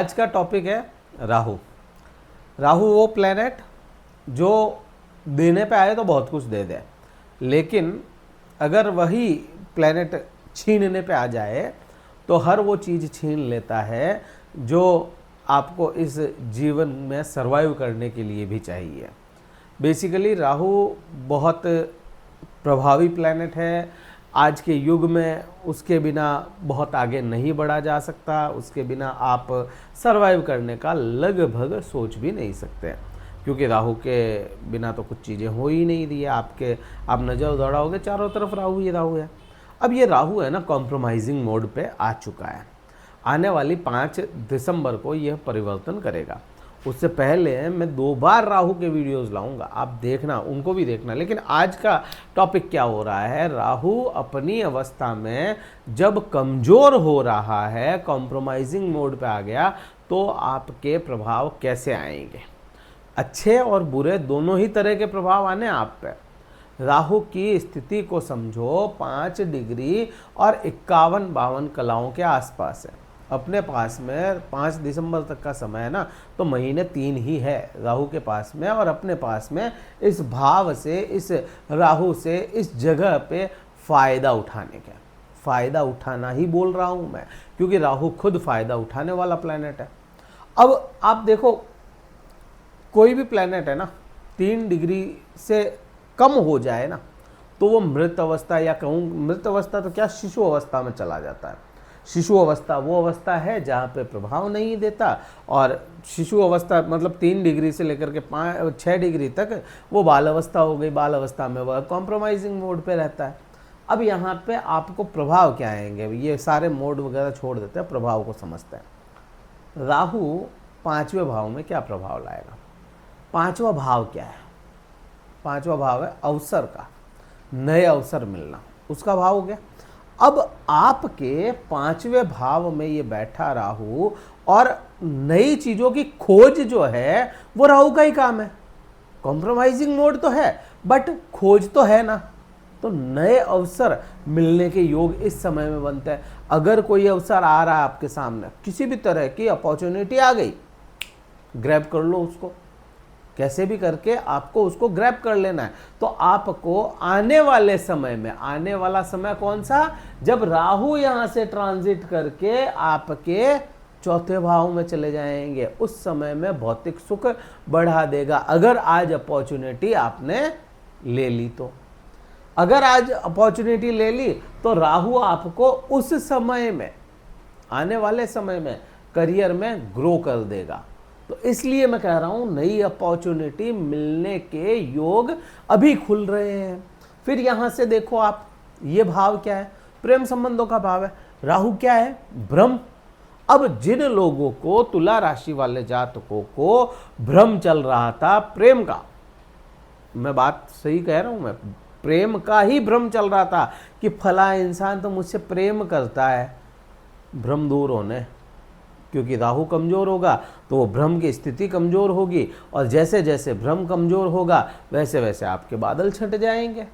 आज का टॉपिक है राहु। राहु वो प्लेनेट जो देने पे आए तो बहुत कुछ दे दे, लेकिन अगर वही प्लेनेट छीनने पे आ जाए तो हर वो चीज़ छीन लेता है जो आपको इस जीवन में सरवाइव करने के लिए भी चाहिए। बेसिकली राहु बहुत प्रभावी प्लेनेट है। आज के युग में उसके बिना बहुत आगे नहीं बढ़ा जा सकता, उसके बिना आप सरवाइव करने का लगभग सोच भी नहीं सकते, क्योंकि राहु के बिना तो कुछ चीज़ें हो ही नहीं रही है। आप नज़र दौड़ाओगे चारों तरफ राहु ही राहु है। अब ये राहु है ना, कॉम्प्रोमाइजिंग मोड पे आ चुका है। आने वाली 5 दिसंबर को यह परिवर्तन करेगा। उससे पहले मैं 2 बार राहु के वीडियोस लाऊंगा, आप देखना, उनको भी देखना। लेकिन आज का टॉपिक क्या हो रहा है, राहु अपनी अवस्था में जब कमज़ोर हो रहा है, कॉम्प्रोमाइजिंग मोड पे आ गया, तो आपके प्रभाव कैसे आएंगे। अच्छे और बुरे दोनों ही तरह के प्रभाव आने आप पे। राहु की स्थिति को समझो, 5 डिग्री और 51-52 कलाओं के आसपास है। अपने पास में 5 दिसंबर तक का समय है ना, तो महीने 3 ही है राहु के पास में, और अपने पास में इस भाव से, इस राहु से, इस जगह पे फ़ायदा उठाने का, फ़ायदा उठाना ही बोल रहा हूँ मैं, क्योंकि राहु खुद फ़ायदा उठाने वाला प्लैनेट है। अब आप देखो, कोई भी प्लैनेट है ना, 3 डिग्री से कम हो जाए ना तो वो मृत अवस्था, या कहूँ मृत अवस्था तो क्या, शिशु अवस्था में चला जाता है। शिशु अवस्था वो अवस्था है जहाँ पे प्रभाव नहीं देता, और शिशु अवस्था मतलब 3 डिग्री से लेकर के 6 डिग्री तक वो बाल अवस्था हो गई। बाल अवस्था में वह कॉम्प्रोमाइजिंग मोड पे रहता है। अब यहाँ पे आपको प्रभाव क्या आएंगे, ये सारे मोड वगैरह छोड़ देते हैं, प्रभाव को समझते हैं। राहु 5वें भाव में क्या प्रभाव लाएगा। 5वां भाव क्या है, 5वां भाव है अवसर का, नए अवसर मिलना, उसका भाव हो गया। अब आपके 5वें भाव में ये बैठा राहु, और नई चीज़ों की खोज जो है वो राहु का ही काम है। कॉम्प्रोमाइजिंग मोड तो है, बट खोज तो है ना, तो नए अवसर मिलने के योग इस समय में बनते हैं। अगर कोई अवसर आ रहा है आपके सामने, किसी भी तरह की अपॉर्चुनिटी आ गई, ग्रैब कर लो उसको, कैसे भी करके आपको उसको ग्रैब कर लेना है। तो आपको आने वाले समय में, आने वाला समय कौन सा, जब राहु यहां से ट्रांजिट करके आपके 4थे भाव में चले जाएंगे, उस समय में भौतिक सुख बढ़ा देगा। अगर आज अपॉर्चुनिटी आपने ले ली तो, अगर आज अपॉर्चुनिटी ले ली तो राहु आपको उस समय में, आने वाले समय में करियर में ग्रो कर देगा। तो इसलिए मैं कह रहा हूं, नई अपॉर्चुनिटी मिलने के योग अभी खुल रहे हैं। फिर यहां से देखो आप, ये भाव क्या है, प्रेम संबंधों का भाव है। राहु क्या है, भ्रम। अब जिन लोगों को, तुला राशि वाले जातकों को भ्रम चल रहा था प्रेम का, मैं बात सही कह रहा हूं, मैं प्रेम का ही भ्रम चल रहा था कि फला इंसान तो मुझसे प्रेम करता है, भ्रम दूर होने, क्योंकि राहु कमज़ोर होगा तो वो भ्रम की स्थिति कमज़ोर होगी, और जैसे जैसे भ्रम कमज़ोर होगा वैसे वैसे आपके बादल छट जाएंगे।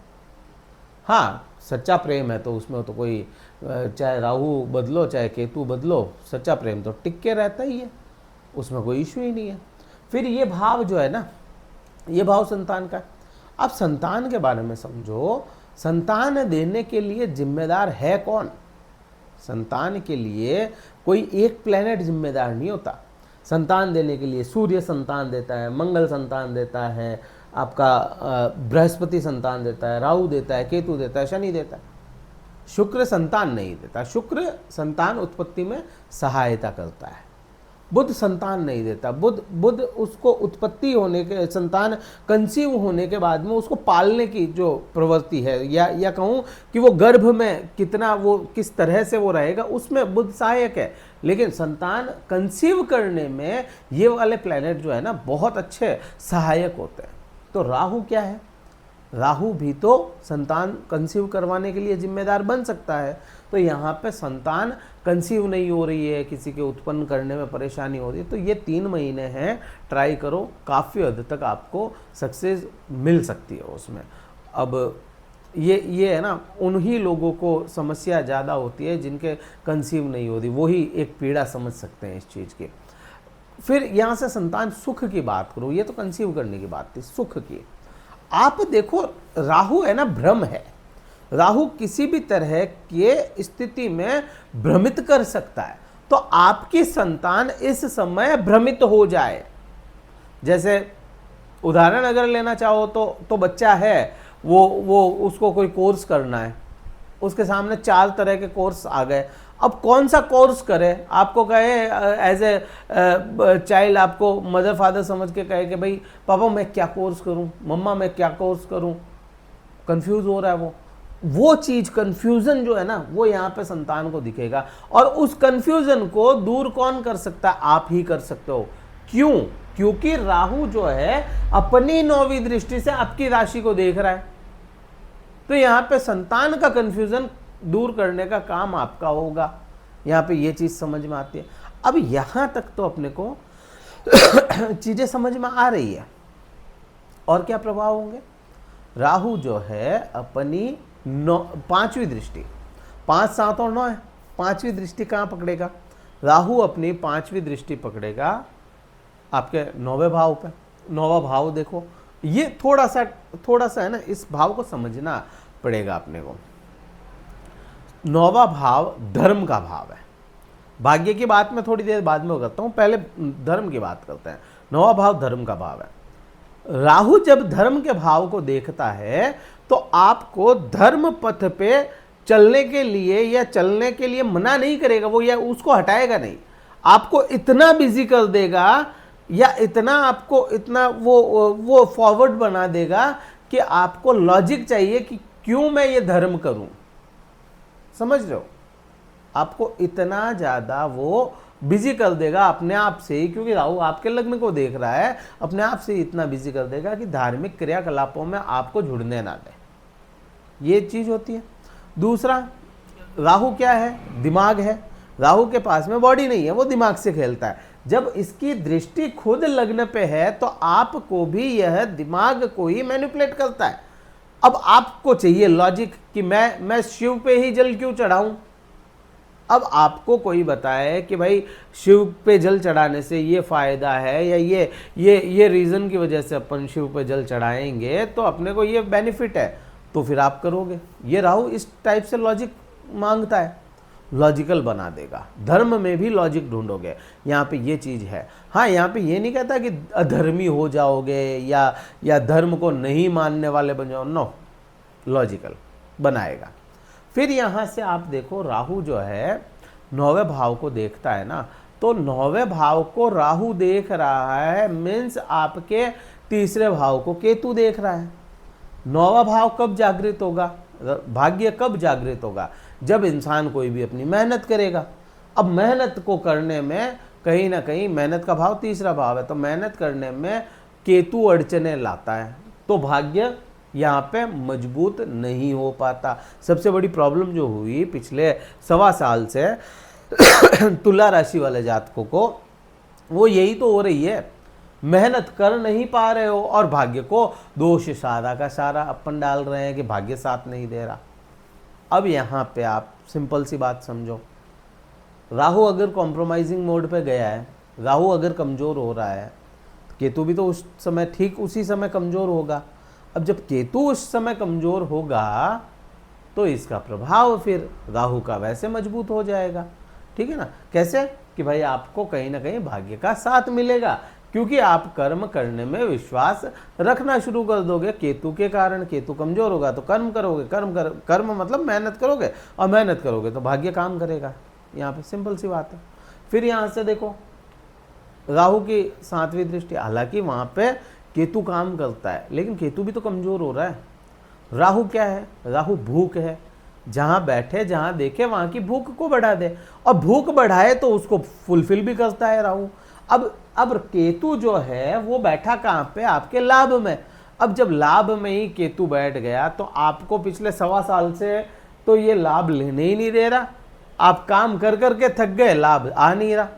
हाँ, सच्चा प्रेम है तो उसमें तो कोई, चाहे राहु बदलो चाहे केतु बदलो, सच्चा प्रेम तो टिक के रहता ही है, उसमें कोई इशू ही नहीं है। फिर ये भाव जो है ना, ये भाव संतान का। आप संतान के बारे में समझो, संतान देने के लिए जिम्मेदार है कौन। संतान के लिए कोई एक प्लेनेट जिम्मेदार नहीं होता। संतान देने के लिए सूर्य संतान देता है, मंगल संतान देता है, आपका बृहस्पति संतान देता है, राहु देता है, केतु देता है, शनि देता है। शुक्र संतान नहीं देता। शुक्र संतान उत्पत्ति में सहायता करता है, बुध संतान नहीं देता। बुध उसको उत्पत्ति होने के, संतान कंसीव होने के बाद में उसको पालने की जो प्रवृत्ति है, या कहूँ कि वो गर्भ में कितना, वो किस तरह से वो रहेगा, उसमें बुध सहायक है। लेकिन संतान कंसीव करने में ये वाले प्लैनेट जो है ना, बहुत अच्छे सहायक होते हैं। तो राहु क्या है, राहु भी तो संतान कंसीव करवाने के लिए जिम्मेदार बन सकता है। तो यहाँ पे संतान कंसीव नहीं हो रही है, किसी के उत्पन्न करने में परेशानी हो रही है, तो ये 3 महीने हैं, ट्राई करो, काफ़ी हद तक आपको सक्सेस मिल सकती है उसमें। अब ये है ना, उन्हीं लोगों को समस्या ज़्यादा होती है जिनके कंसीव नहीं होती, वही एक पीड़ा समझ सकते हैं इस चीज़ की। फिर यहां से संतान सुख की बात करो, ये तो कंसीव करने की बात थी, सुख की। आप देखो राहु है ना, भ्रम है। राहु किसी भी तरह के स्थिति में भ्रमित कर सकता है। तो आपकी संतान इस समय भ्रमित हो जाए, जैसे उदाहरण अगर लेना चाहो तो बच्चा है, वो उसको कोई कोर्स करना है, उसके सामने 4 तरह के कोर्स आ गए। अब कौन सा कोर्स करे? आपको कहे एज ए चाइल्ड, आपको मदर फादर समझ के कहे कि भाई पापा मैं क्या कोर्स करूं, मम्मा मैं क्या कोर्स करूं, कंफ्यूज हो रहा है। वो चीज कंफ्यूजन जो है ना, वो यहाँ पे संतान को दिखेगा। और उस कंफ्यूजन को दूर कौन कर सकता है? आप ही कर सकते हो। क्यों? क्योंकि राहु जो है अपनी 9वीं दृष्टि से आपकी राशि को देख रहा है। तो यहां पे संतान का कंफ्यूजन दूर करने का काम आपका होगा। यहां पे ये चीज समझ में आती है। अब यहां तक तो अपने को चीजें समझ में आ रही है। और क्या प्रभाव होंगे? राहु जो है अपनी 5वीं दृष्टि, 5, 7 और 9 है, 5वीं दृष्टि कहां पकड़ेगा? राहु अपनी 5वीं दृष्टि पकड़ेगा आपके 9वें भाव पे। 9वां भाव देखो, ये थोड़ा सा है ना, इस भाव को समझना पड़ेगा अपने को। 9वां भाव धर्म का भाव है। भाग्य की बात मैं थोड़ी देर बाद में करता हूं, पहले धर्म की बात करते हैं। 9वां भाव धर्म का भाव है। राहु जब धर्म के भाव को देखता है तो आपको धर्म पथ पे चलने के लिए या चलने के लिए मना नहीं करेगा वो, या उसको हटाएगा नहीं। आपको इतना बिजी कर देगा या इतना आपको इतना वो फॉरवर्ड बना देगा कि आपको लॉजिक चाहिए कि क्यों मैं ये धर्म करूं। समझ रहे हो? आपको इतना ज्यादा वो बिजी कर देगा अपने आप से ही, क्योंकि राहु आपके लग्न को देख रहा है, अपने आप से इतना बिजी कर देगा कि धार्मिक क्रियाकलापों में आपको जुड़ने ना दे। ये चीज होती है। दूसरा, राहु क्या है? दिमाग है। राहु के पास में बॉडी नहीं है, वो दिमाग से खेलता है। जब इसकी दृष्टि खुद लग्न पे है तो आपको भी यह दिमाग को ही मैनिपुलेट करता है। अब आपको चाहिए लॉजिक कि मैं शिव पे ही जल क्यों चढ़ाऊं। अब आपको कोई बताए कि भाई शिव पे जल चढ़ाने से ये फायदा है या ये रीजन की वजह से अपन शिव पे जल चढ़ाएंगे तो अपने को ये बेनिफिट है, तो फिर आप करोगे। ये राहु इस टाइप से लॉजिक मांगता है, लॉजिकल बना देगा। धर्म में भी लॉजिक ढूंढोगे, यहाँ पे ये चीज है। हाँ, यहाँ पे ये नहीं कहता कि अधर्मी हो जाओगे या धर्म को नहीं मानने वाले बन जाओ, नो, लॉजिकल बनाएगा। फिर यहाँ से आप देखो राहु जो है 9वें भाव को देखता है ना, तो 9वें भाव को राहु देख रहा है, मीन्स आपके 3रे भाव को केतु देख रहा है। 9वां भाव कब जागृत होगा? भाग्य कब जागृत होगा? जब इंसान कोई भी अपनी मेहनत करेगा। अब मेहनत को करने में कहीं ना कहीं, मेहनत का भाव 3रा भाव है, तो मेहनत करने में केतु अड़चने लाता है, तो भाग्य यहाँ पे मजबूत नहीं हो पाता। सबसे बड़ी प्रॉब्लम जो हुई पिछले 1.25 साल से तुला राशि वाले जातकों को, वो यही तो हो रही है। मेहनत कर नहीं पा रहे हो और भाग्य को दोष सारा का सारा अपन डाल रहे हैं कि भाग्य साथ नहीं दे रहा। अब यहाँ पे आप सिंपल सी बात समझो, राहु अगर कॉम्प्रोमाइजिंग मोड पे गया है, राहु अगर कमज़ोर हो रहा है, केतु भी तो उस समय ठीक उसी समय कमज़ोर होगा। अब जब केतु उस समय कमज़ोर होगा तो इसका प्रभाव फिर राहु का वैसे मजबूत हो जाएगा। ठीक है ना? कैसे? कि भाई आपको कहीं ना कहीं भाग्य का साथ मिलेगा, क्योंकि आप कर्म करने में विश्वास रखना शुरू कर दोगे। केतु के कारण, केतु कमजोर होगा तो कर्म करोगे, कर्म मतलब मेहनत करोगे, और मेहनत करोगे तो भाग्य काम करेगा। यहाँ पे सिंपल सी बात है। फिर यहाँ से देखो राहु की 7वीं दृष्टि, हालांकि वहां पे केतु काम करता है, लेकिन केतु भी तो कमजोर हो रहा है। राहु क्या है? राहु भूख है। जहां बैठे जहां देखे वहां की भूख को बढ़ा दे, और भूख बढ़ाए तो उसको फुलफिल भी करता है राहु। अब केतु जो है वो बैठा कहां पे? आपके लाभ में। अब जब लाभ में ही केतु बैठ गया तो आपको पिछले 1.25 साल से तो ये लाभ लेने ही नहीं दे रहा। आप काम कर करके थक गए, लाभ आ नहीं रहा।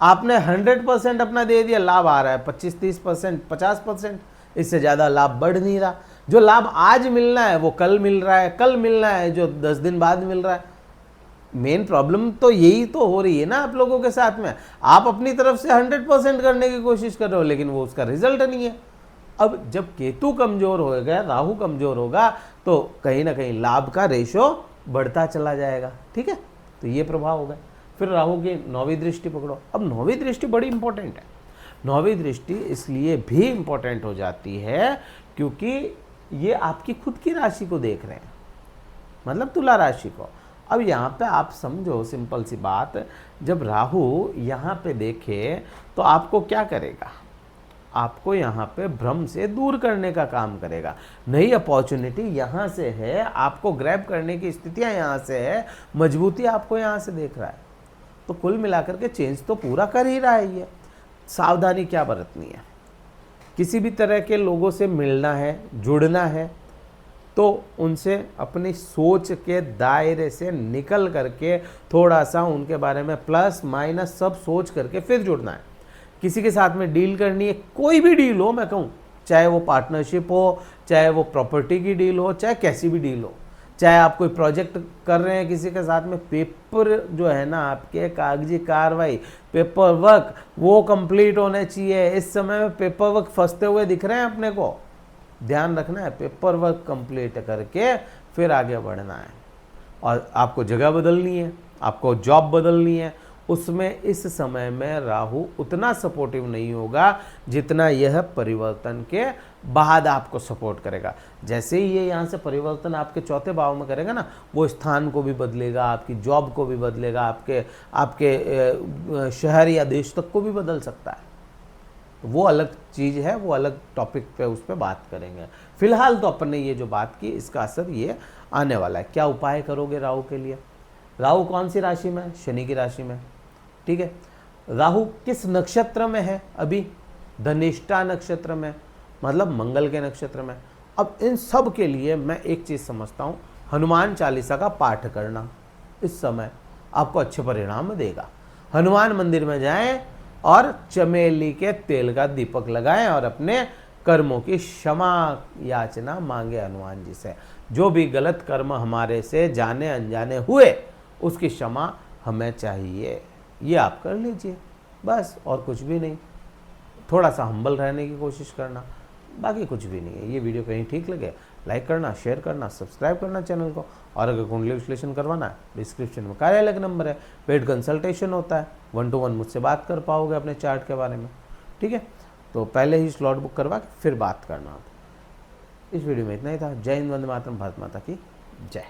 आपने 100% अपना दे दिया, लाभ आ रहा है 25-30%, 50%, इससे ज़्यादा लाभ बढ़ नहीं रहा। जो लाभ आज मिलना है वो कल मिल रहा है, कल मिलना है जो 10 दिन बाद मिल रहा है। मेन प्रॉब्लम तो यही तो हो रही है ना आप लोगों के साथ में। आप अपनी तरफ से 100% करने की कोशिश कर रहे हो, लेकिन वो उसका रिजल्ट नहीं है। अब जब केतु कमजोर होगा, राहु कमजोर होगा, तो कहीं ना कहीं लाभ का रेशो बढ़ता चला जाएगा। ठीक है, तो ये प्रभाव होगा। फिर राहु की 9वीं दृष्टि पकड़ो। अब 9वीं दृष्टि बड़ी इंपॉर्टेंट है। 9वीं दृष्टि इसलिए भी इंपॉर्टेंट हो जाती है क्योंकि ये आपकी खुद की राशि को देख रहे हैं, मतलब तुला राशि को। अब यहाँ पे आप समझो सिंपल सी बात, जब राहु यहाँ पे देखे तो आपको क्या करेगा, आपको यहाँ पे भ्रम से दूर करने का काम करेगा। नई अपॉर्चुनिटी यहाँ से है, आपको ग्रैब करने की स्थितियाँ यहाँ से है, मजबूती आपको यहाँ से देख रहा है। तो कुल मिलाकर के चेंज तो पूरा कर ही रहा है ये। सावधानी क्या बरतनी है, किसी भी तरह के लोगों से मिलना है, जुड़ना है, तो उनसे अपनी सोच के दायरे से निकल करके थोड़ा सा उनके बारे में प्लस माइनस सब सोच करके फिर जुड़ना है। किसी के साथ में डील करनी है, कोई भी डील हो, मैं कहूँ चाहे वो पार्टनरशिप हो, चाहे वो प्रॉपर्टी की डील हो, चाहे कैसी भी डील हो, चाहे आप कोई प्रोजेक्ट कर रहे हैं किसी के साथ में, पेपर जो है ना आपके कागजी कार्रवाई, पेपर वर्क, वो कंप्लीट होने चाहिए। इस समय में पेपर वर्क फंसते हुए दिख रहे हैं अपने को, ध्यान रखना है, पेपर वर्क कंप्लीट करके फिर आगे बढ़ना है। और आपको जगह बदलनी है, आपको जॉब बदलनी है, उसमें इस समय में राहु उतना सपोर्टिव नहीं होगा जितना यह परिवर्तन के बाद आपको सपोर्ट करेगा। जैसे ही ये यहाँ से परिवर्तन आपके चौथे भाव में करेगा ना, वो स्थान को भी बदलेगा, आपकी जॉब को भी बदलेगा, आपके शहर या देश तक को भी बदल सकता है। वो अलग चीज़ है, वो अलग टॉपिक पे उस पर बात करेंगे। फिलहाल तो अपन ने ये जो बात की, इसका असर ये आने वाला है। क्या उपाय करोगे राहु के लिए? राहु कौन सी राशि में है? शनि की राशि में। ठीक है, राहु किस नक्षत्र में है? अभी धनिष्ठा नक्षत्र में, मतलब मंगल के नक्षत्र में। अब इन सब के लिए मैं एक चीज़ समझता हूँ, हनुमान चालीसा का पाठ करना इस समय आपको अच्छे परिणाम देगा। हनुमान मंदिर में जाएं और चमेली के तेल का दीपक लगाएं और अपने कर्मों की क्षमा याचना मांगे हनुमान जी से। जो भी गलत कर्म हमारे से जाने अनजाने हुए, उसकी क्षमा हमें चाहिए, ये आप कर लीजिए बस, और कुछ भी नहीं। थोड़ा सा हम्बल रहने की कोशिश करना, बाकी कुछ भी नहीं है। ये वीडियो कहीं ठीक लगे लाइक करना, शेयर करना, सब्सक्राइब करना चैनल को। और अगर कुंडली विश्लेषण करवाना है, डिस्क्रिप्शन में कार्यालय का नंबर है, पेड कंसल्टेशन होता है, 1 to 1 मुझसे बात कर पाओगे अपने चार्ट के बारे में। ठीक है, तो पहले ही स्लॉट बुक करवा के फिर बात करना। इस वीडियो में इतना ही था। जय हिंद, वंदे मातरम, भारत माता की जय।